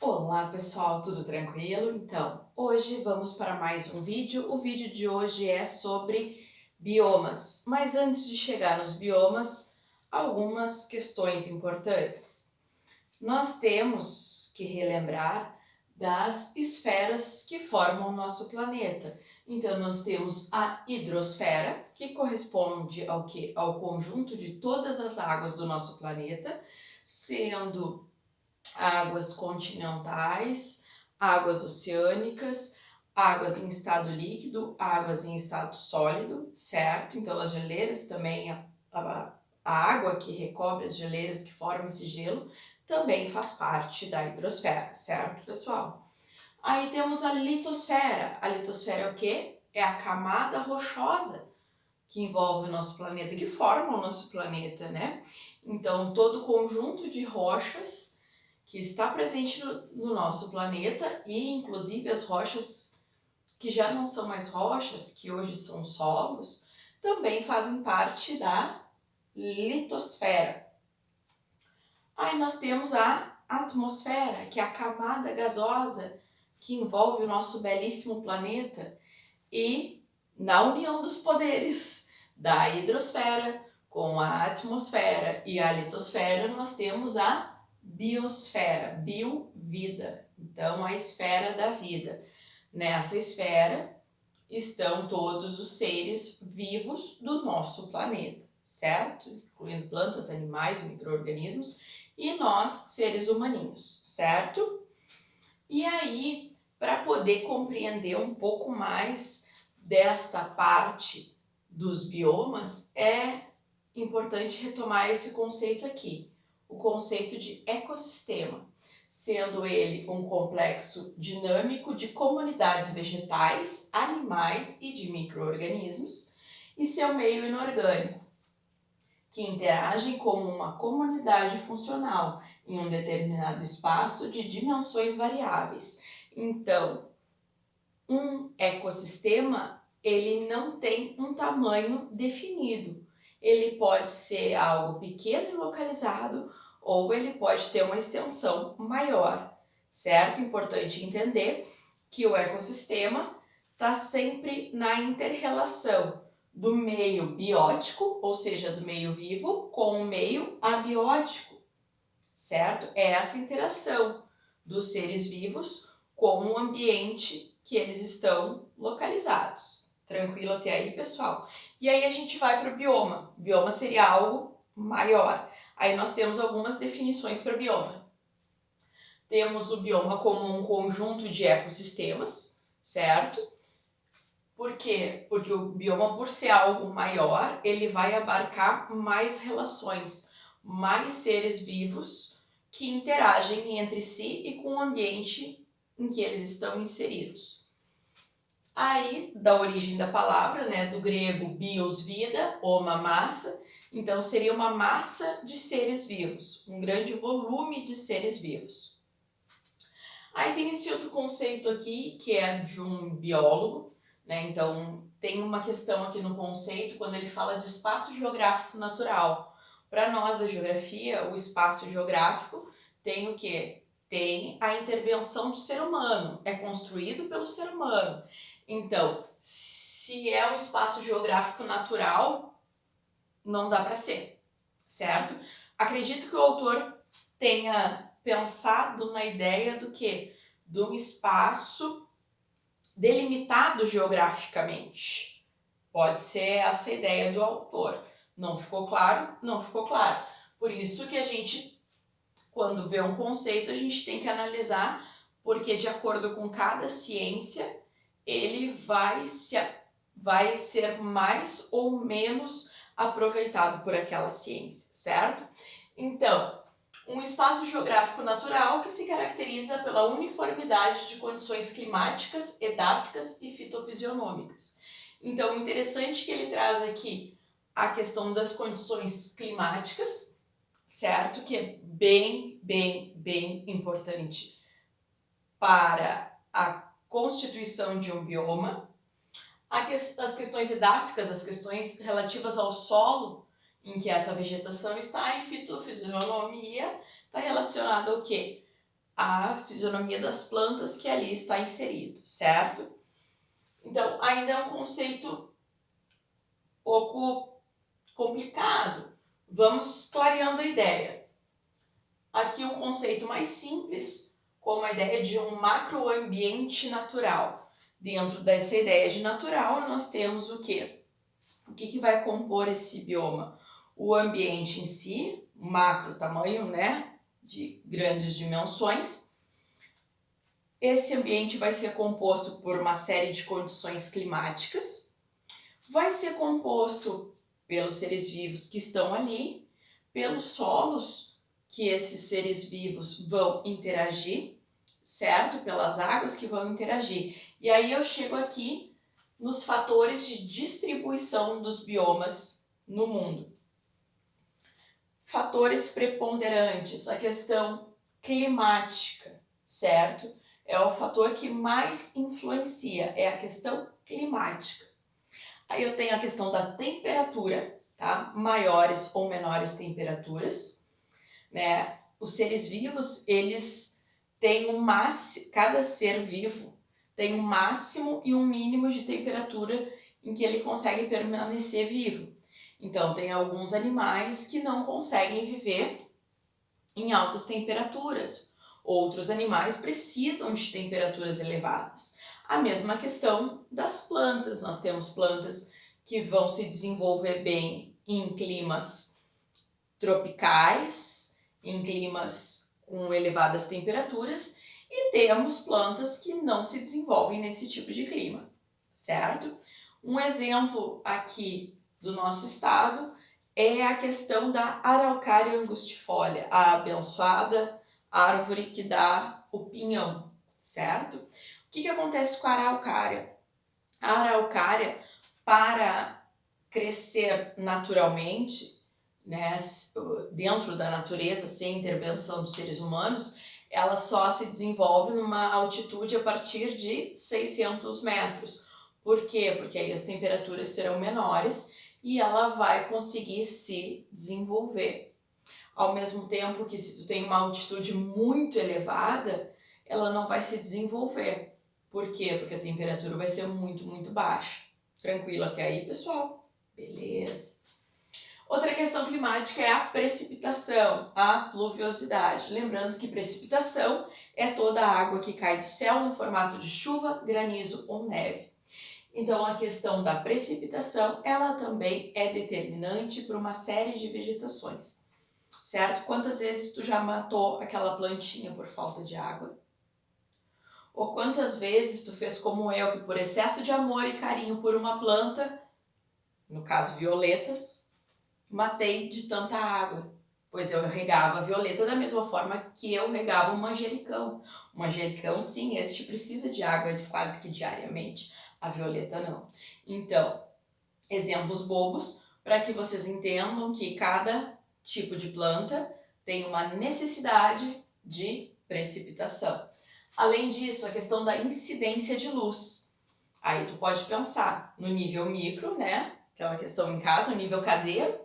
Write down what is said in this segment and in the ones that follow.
Olá pessoal, tudo tranquilo? Então, hoje vamos para mais um vídeo. O vídeo de hoje é sobre biomas, mas antes de chegar nos biomas, algumas questões importantes. Nós temos que relembrar das esferas que formam o nosso planeta. Então, nós temos a hidrosfera, que corresponde ao que? Ao conjunto de todas as águas do nosso planeta, sendo águas continentais, águas oceânicas, águas em estado líquido, águas em estado sólido, certo? Então as geleiras também, a água que recobre as geleiras que formam esse gelo, também faz parte da hidrosfera, certo, pessoal? Aí temos a litosfera. A litosfera é o quê? É a camada rochosa que envolve o nosso planeta, que forma o nosso planeta, né? Então, todo o conjunto de rochas que está presente no nosso planeta e, inclusive, as rochas que já não são mais rochas, que hoje são solos, também fazem parte da litosfera. Aí nós temos a atmosfera, que é a camada gasosa que envolve o nosso belíssimo planeta, e na união dos poderes da hidrosfera com a atmosfera e a litosfera, nós temos a biosfera, bio-vida, então a esfera da vida. Nessa esfera estão todos os seres vivos do nosso planeta, certo? Incluindo plantas, animais, micro-organismos e nós, seres humaninhos, certo? E aí, para poder compreender um pouco mais desta parte dos biomas, é importante retomar esse conceito aqui, o conceito de ecossistema, sendo ele um complexo dinâmico de comunidades vegetais, animais e de micro-organismos e seu meio inorgânico, que interagem como uma comunidade funcional em um determinado espaço de dimensões variáveis. Então, um ecossistema, ele não tem um tamanho definido. Ele pode ser algo pequeno e localizado, ou ele pode ter uma extensão maior, certo? Importante entender que o ecossistema está sempre na inter-relação do meio biótico, ou seja, do meio vivo, com o meio abiótico, certo? É essa interação dos seres vivos com o ambiente que eles estão localizados. Tranquilo até aí, pessoal? E aí a gente vai para o bioma. Bioma seria algo maior. Aí nós temos algumas definições para bioma. Temos o bioma como um conjunto de ecossistemas, certo? Por quê? Porque o bioma, por ser algo maior, ele vai abarcar mais relações, mais seres vivos que interagem entre si e com o ambiente em que eles estão inseridos. Aí, da origem da palavra, né, do grego bios, vida, uma massa, então seria uma massa de seres vivos, um grande volume de seres vivos. Aí tem esse outro conceito aqui, que é de um biólogo, né? Então tem uma questão aqui no conceito quando ele fala de espaço geográfico natural. Para nós da geografia, o espaço geográfico tem o quê? Tem a intervenção do ser humano, é construído pelo ser humano. Então, se é um espaço geográfico natural, não dá para ser, certo? Acredito que o autor tenha pensado na ideia do que? De um espaço delimitado geograficamente. Pode ser essa a ideia do autor. Não ficou claro? Não ficou claro. Por isso que a gente, quando vê um conceito, a gente tem que analisar, porque de acordo com cada ciência, ele vai ser mais ou menos aproveitado por aquela ciência, certo? Então, um espaço geográfico natural que se caracteriza pela uniformidade de condições climáticas, edáficas e fitofisionômicas. Então, interessante que ele traz aqui a questão das condições climáticas, certo? Que é bem importante para a constituição de um bioma. As questões edáficas, as questões relativas ao solo em que essa vegetação está, em fitofisionomia, está relacionada ao quê? a fisionomia das plantas que ali está inserido, certo? Então, ainda é um conceito pouco complicado. Vamos clareando a ideia. Aqui um conceito mais simples, como a ideia de um macroambiente natural. Dentro dessa ideia de natural, nós temos o quê? O que vai compor esse bioma? O ambiente em si, macro tamanho, né, de grandes dimensões. Esse ambiente vai ser composto por uma série de condições climáticas, vai ser composto pelos seres vivos que estão ali, pelos solos que esses seres vivos vão interagir, certo? Pelas águas que vão interagir. E aí eu chego aqui nos fatores de distribuição dos biomas no mundo. Fatores preponderantes, a questão climática, certo? É o fator que mais influencia, é a questão climática. Aí eu tenho a questão da temperatura, tá? Maiores ou menores temperaturas, né? Os seres vivos, eles têm um máximo, cada ser vivo tem um máximo e um mínimo de temperatura em que ele consegue permanecer vivo. Então, tem alguns animais que não conseguem viver em altas temperaturas. Outros animais precisam de temperaturas elevadas. A mesma questão das plantas. Nós temos plantas que vão se desenvolver bem em climas tropicais, em climas com elevadas temperaturas, e temos plantas que não se desenvolvem nesse tipo de clima, certo? Um exemplo aqui do nosso estado é a questão da Araucária angustifolia, a abençoada árvore que dá o pinhão, certo? O que acontece com a araucária? A araucária, para crescer naturalmente, né, dentro da natureza, sem intervenção dos seres humanos, ela só se desenvolve numa altitude a partir de 600 metros. Por quê? Porque aí as temperaturas serão menores e ela vai conseguir se desenvolver. Ao mesmo tempo que se tu tem uma altitude muito elevada, ela não vai se desenvolver. Por quê? Porque a temperatura vai ser muito, muito baixa. Tranquilo até aí, pessoal? Beleza. Outra questão climática é a precipitação, a pluviosidade. Lembrando que precipitação é toda a água que cai do céu no formato de chuva, granizo ou neve. Então, a questão da precipitação, ela também é determinante para uma série de vegetações, certo? Quantas vezes tu já matou aquela plantinha por falta de água? Ou quantas vezes tu fez como eu, que por excesso de amor e carinho por uma planta, no caso violetas, matei de tanta água? Pois eu regava a violeta da mesma forma que eu regava o manjericão. O manjericão, sim, este precisa de água quase que diariamente. A violeta não. Então, exemplos bobos para que vocês entendam que cada tipo de planta tem uma necessidade de precipitação. Além disso, a questão da incidência de luz. Aí tu pode pensar no nível micro, né? Aquela questão em casa, no nível caseiro,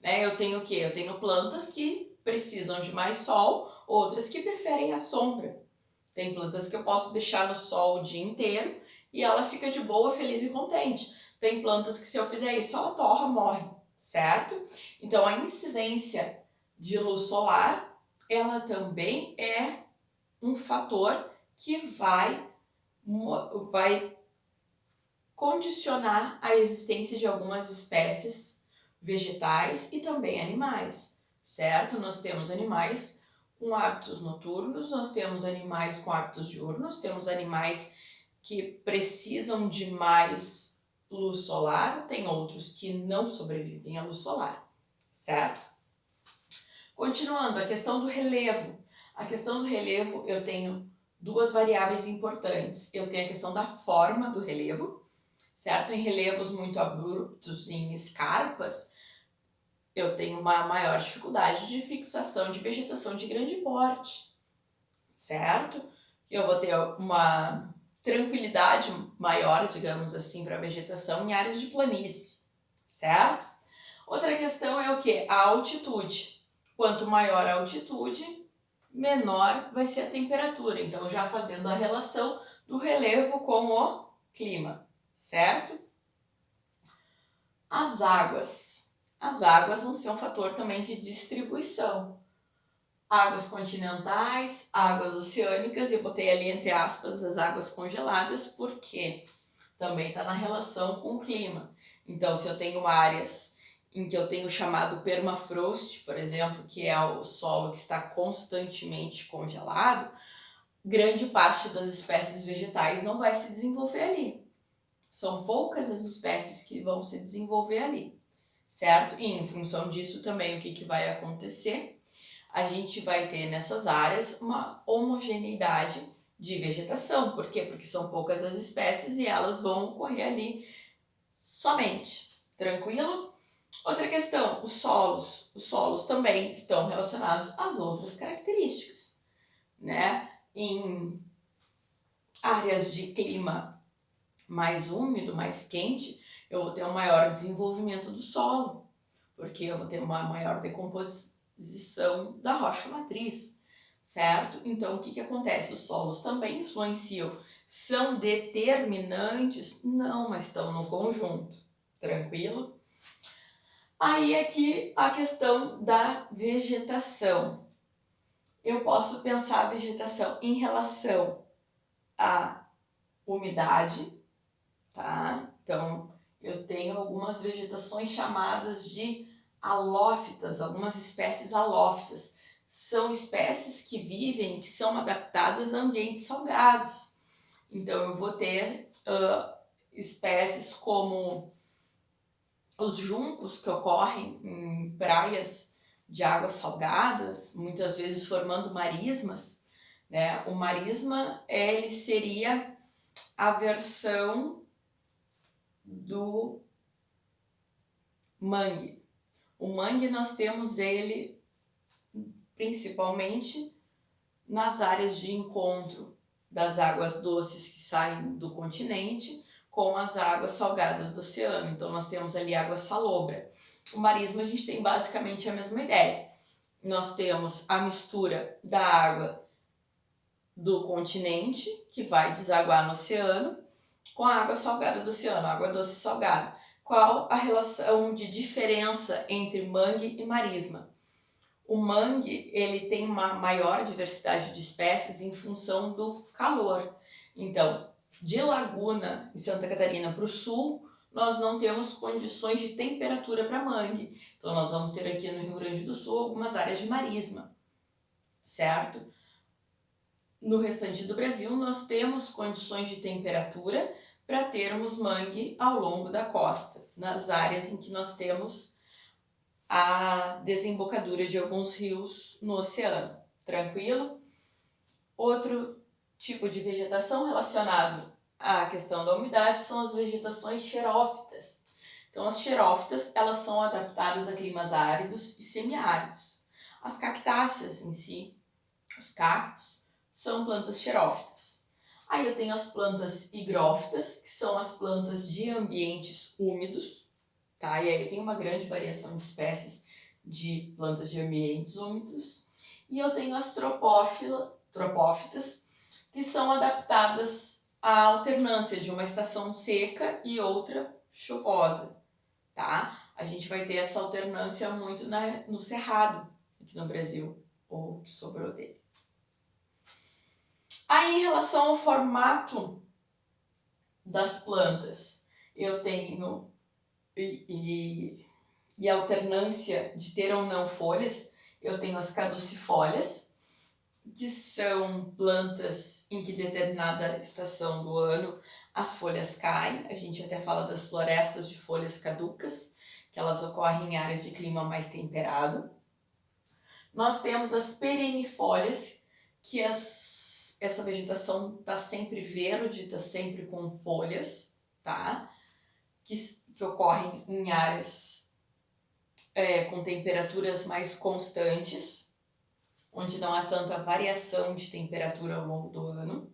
né? Eu tenho o quê? Eu tenho plantas que precisam de mais sol, outras que preferem a sombra. Tem plantas que eu posso deixar no sol o dia inteiro e ela fica de boa, feliz e contente. Tem plantas que se eu fizer isso, ela torra, morre, certo? Então a incidência de luz solar, ela também é um fator que vai condicionar a existência de algumas espécies vegetais e também animais, certo? Nós temos animais com hábitos noturnos, nós temos animais com hábitos diurnos, temos animais que precisam de mais luz solar, tem outros que não sobrevivem à luz solar, certo? Continuando, a questão do relevo. A questão do relevo, eu tenho duas variáveis importantes. Eu tenho a questão da forma do relevo, certo? Em relevos muito abruptos, em escarpas, eu tenho uma maior dificuldade de fixação de vegetação de grande porte, certo? Eu vou ter uma tranquilidade maior, digamos assim, para a vegetação em áreas de planície, certo? Outra questão é o que? A altitude. Quanto maior a altitude, menor vai ser a temperatura. Então, já fazendo a relação do relevo com o clima, certo? As águas. As águas vão ser um fator também de distribuição. Águas continentais, águas oceânicas, eu botei ali entre aspas as águas congeladas, porque também está na relação com o clima. Então, se eu tenho áreas em que eu tenho o chamado permafrost, por exemplo, que é o solo que está constantemente congelado, grande parte das espécies vegetais não vai se desenvolver ali. São poucas as espécies que vão se desenvolver ali, certo? E em função disso também o que vai acontecer? A gente vai ter nessas áreas uma homogeneidade de vegetação. Por quê? Porque são poucas as espécies e elas vão ocorrer ali somente. Tranquilo? Outra questão, os solos. Os solos também estão relacionados às outras características, né? Em áreas de clima mais úmido, mais quente, eu vou ter um maior desenvolvimento do solo, porque eu vou ter uma maior decomposição da rocha matriz, certo? Então, o que acontece? Os solos também influenciam. São determinantes? Não, mas estão no conjunto. Tranquilo? Aí aqui a questão da vegetação. Eu posso pensar a vegetação em relação à umidade, tá? Então, eu tenho algumas vegetações chamadas de halófitas, algumas espécies halófitas. São espécies que vivem, que são adaptadas a ambientes salgados. Então, eu vou ter espécies como os juncos, que ocorrem em praias de águas salgadas, muitas vezes formando marismas, né? O marisma, ele seria a versão do mangue. O mangue nós temos ele principalmente nas áreas de encontro das águas doces que saem do continente com as águas salgadas do oceano. Então nós temos ali água salobra. O marisma a gente tem basicamente a mesma ideia. Nós temos a mistura da água do continente, que vai desaguar no oceano, com a água salgada do oceano, água doce salgada. Qual a relação de diferença entre mangue e marisma? O mangue, ele tem uma maior diversidade de espécies em função do calor. Então, de Laguna, em Santa Catarina, para o sul, nós não temos condições de temperatura para mangue. Então, nós vamos ter aqui no Rio Grande do Sul algumas áreas de marisma, certo? No restante do Brasil, nós temos condições de temperatura para termos mangue ao longo da costa, nas áreas em que nós temos a desembocadura de alguns rios no oceano. Tranquilo? Outro tipo de vegetação relacionado à questão da umidade são as vegetações xerófitas. Então, as xerófitas, elas são adaptadas a climas áridos e semiáridos. As cactáceas em si, os cactos, são plantas xerófitas. Aí eu tenho as plantas higrófitas, que são as plantas de ambientes úmidos, tá? E aí eu tenho uma grande variação de espécies de plantas de ambientes úmidos. E eu tenho as tropófitas, que são adaptadas à alternância de uma estação seca e outra chuvosa, tá? A gente vai ter essa alternância muito no Cerrado, aqui no Brasil, ou que sobrou dele. Aí, em relação ao formato das plantas, eu tenho e alternância de ter ou não folhas. Eu tenho as caducifólias, que são plantas em que determinada estação do ano as folhas caem. A gente até fala das florestas de folhas caducas, que elas ocorrem em áreas de clima mais temperado. Nós temos as perennifólias, que essa vegetação está sempre verde, está sempre com folhas, tá? Que ocorrem em áreas com temperaturas mais constantes, onde não há tanta variação de temperatura ao longo do ano.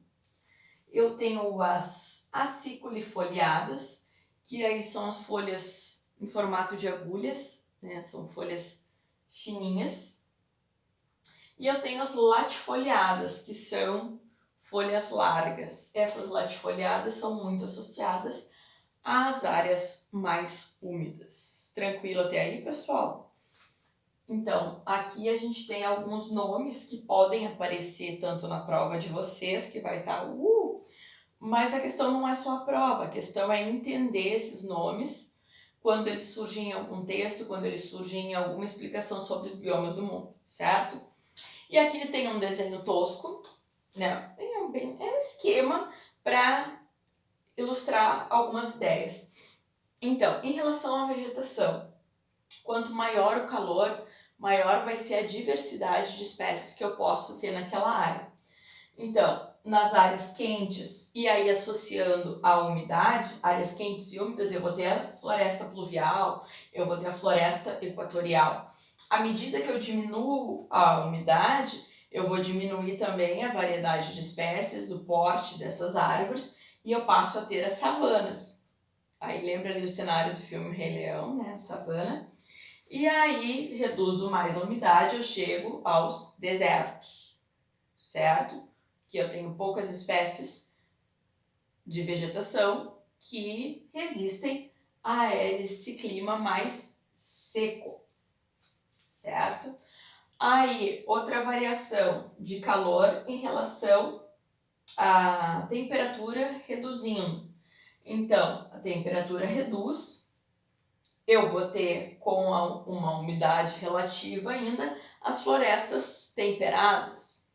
Eu tenho as aciculifoliadas, que aí são as folhas em formato de agulhas, né? São folhas fininhas. E eu tenho as latifoliadas, que são folhas largas. Essas latifoliadas são muito associadas às áreas mais úmidas. Tranquilo até aí, pessoal? Então, aqui a gente tem alguns nomes que podem aparecer tanto na prova de vocês, que vai estar mas a questão não é só a prova, a questão é entender esses nomes quando eles surgem em algum texto, quando eles surgem em alguma explicação sobre os biomas do mundo, certo? E aqui tem um desenho tosco, né? É um esquema para ilustrar algumas ideias. Então, em relação à vegetação, quanto maior o calor, maior vai ser a diversidade de espécies que eu posso ter naquela área. Então, nas áreas quentes, e aí associando a umidade, áreas quentes e úmidas, eu vou ter a floresta pluvial, eu vou ter a floresta equatorial. À medida que eu diminuo a umidade, eu vou diminuir também a variedade de espécies, o porte dessas árvores, e eu passo a ter as savanas. Aí lembra ali o cenário do filme Rei Leão, né, a savana. E aí reduzo mais a umidade, eu chego aos desertos, certo? Que eu tenho poucas espécies de vegetação que resistem a esse clima mais seco, certo? Aí, outra variação de calor em relação à temperatura reduzindo. Então, a temperatura reduz, eu vou ter com uma umidade relativa ainda as florestas temperadas.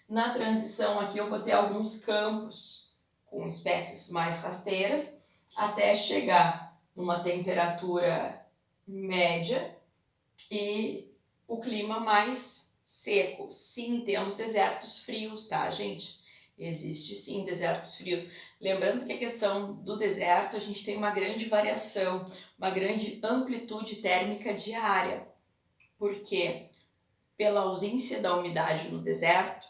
Na transição aqui eu vou ter alguns campos com espécies mais rasteiras até chegar numa temperatura média e o clima mais seco. Sim, temos desertos frios, tá, gente? Existe sim desertos frios. Lembrando que a questão do deserto, a gente tem uma grande variação, uma grande amplitude térmica diária. Por quê? Pela ausência da umidade no deserto,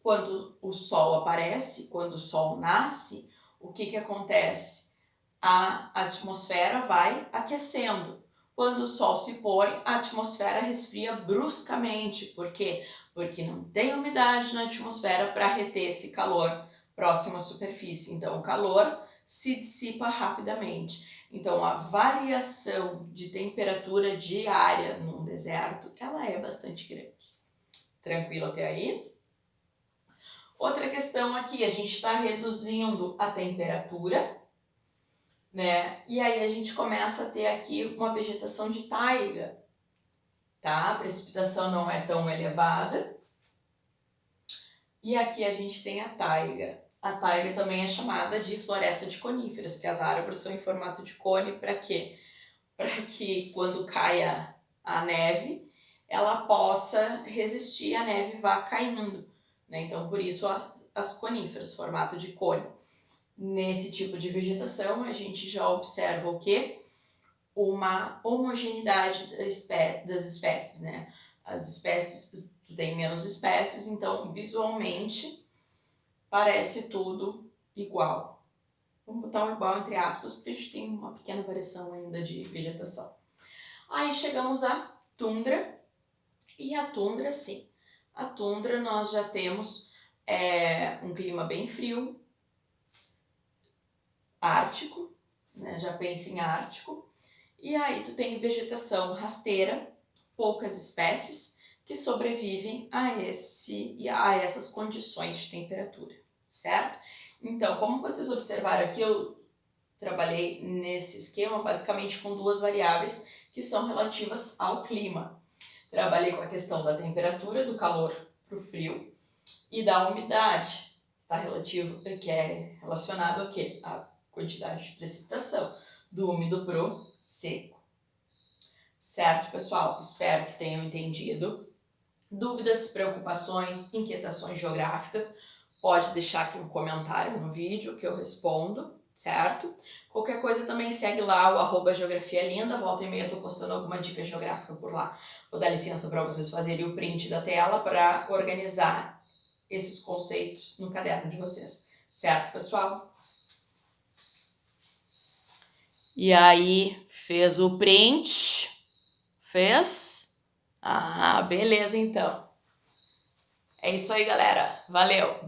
quando o sol aparece, quando o sol nasce, o que acontece? A atmosfera vai aquecendo. Quando o sol se põe, a atmosfera resfria bruscamente. Por quê? Porque não tem umidade na atmosfera para reter esse calor próximo à superfície. Então, o calor se dissipa rapidamente. Então, a variação de temperatura diária num deserto, ela é bastante grande. Tranquilo até aí? Outra questão aqui, a gente está reduzindo a temperatura, né? E aí a gente começa a ter aqui uma vegetação de taiga, tá? A precipitação não é tão elevada. E aqui a gente tem a taiga. A taiga também é chamada de floresta de coníferas, que as árvores são em formato de cone, para quê? Para que quando caia a neve, ela possa resistir, a neve vá caindo, né? Então, por isso as coníferas, formato de cone. Nesse tipo de vegetação, a gente já observa o quê? Uma homogeneidade das espécies, né? As espécies, tu tem menos espécies, então visualmente parece tudo igual. Vamos botar um igual entre aspas, porque a gente tem uma pequena variação ainda de vegetação. Aí chegamos à tundra, e a tundra, sim. A tundra nós já temos um clima bem frio, ártico, né? Já pensa em ártico. E aí tu tem vegetação rasteira, poucas espécies que sobrevivem a essas condições de temperatura, certo? Então, como vocês observaram aqui, eu trabalhei nesse esquema basicamente com duas variáveis que são relativas ao clima. Trabalhei com a questão da temperatura, do calor para o frio, e da umidade, que é relacionado ao quê? A quantidade de precipitação, do úmido pro seco. Certo, pessoal? Espero que tenham entendido. Dúvidas, preocupações, inquietações geográficas, pode deixar aqui um comentário no vídeo que eu respondo, certo? Qualquer coisa também segue lá o @geografialinda, volta e meia eu tô postando alguma dica geográfica por lá. Vou dar licença para vocês fazerem o print da tela para organizar esses conceitos no caderno de vocês, certo, pessoal? E aí, fez o print? Fez? Ah, beleza então. É isso aí, galera. Valeu!